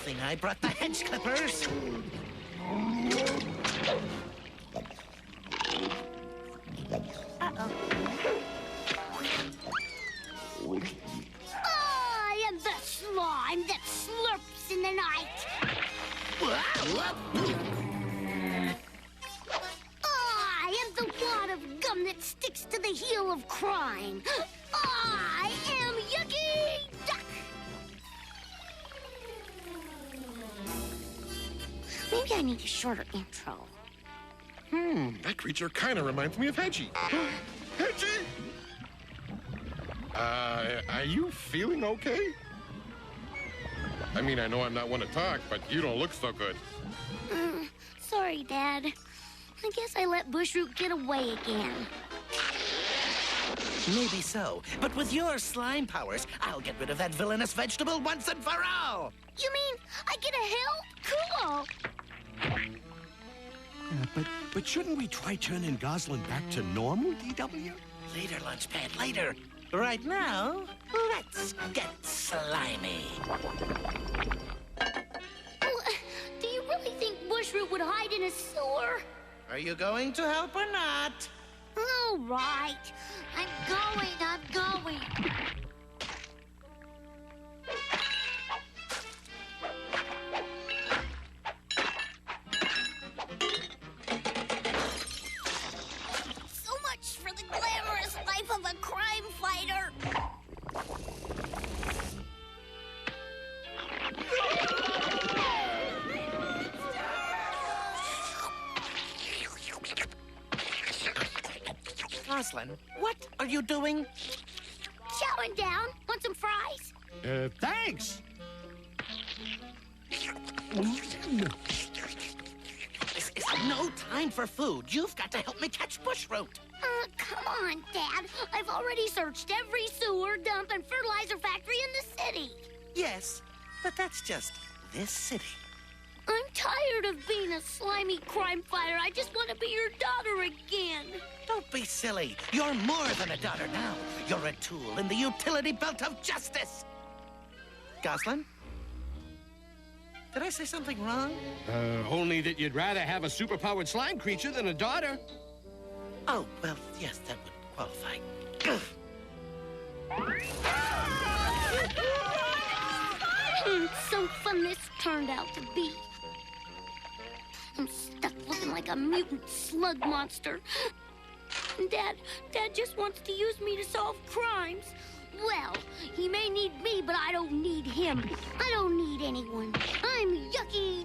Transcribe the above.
Thing I brought the hedge clippers. I am the slime that slurps in the night. I am the wad of gum that sticks to the heel of crime. I am Yucky Duck. Maybe I need a shorter intro. That creature kind of reminds me of Hedgie. Hedgie! Are you feeling okay? I mean, I know I'm not one to talk, but you don't look so good. Sorry, Dad. I guess I let Bushroot get away again. Maybe so, but with your slime powers, I'll get rid of that villainous vegetable once and for all. You mean I get a help? Cool. But shouldn't we try turning Gosalyn back to normal, DW? Later, Lunchpad, later. Right now, let's get slimy. Do you really think Bushroot would hide in a sewer? Are you going to help or not? All right. I'm going. So much for the glamorous life of a crime fighter. Gosalyn, what are you doing? Chowing down. Want some fries? Thanks. This is no time for food. You've got to help me catch Bushroot. Come on, Dad. I've already searched every sewer, dump, and fertilizer factory in the city. Yes, but that's just this city. I'm tired of being a slimy crime fighter. I just want to be your daughter again. Don't be silly. You're more than a daughter now. You're a tool in the utility belt of justice. Gosalyn? Did I say something wrong? Only that you'd rather have a superpowered slime creature than a daughter. Oh, well, yes, that would qualify. So fun this turned out to be. I'm stuck looking like a mutant slug monster. Dad just wants to use me to solve crimes. Well, he may need me, but I don't need him. I don't need anyone. I'm Yucky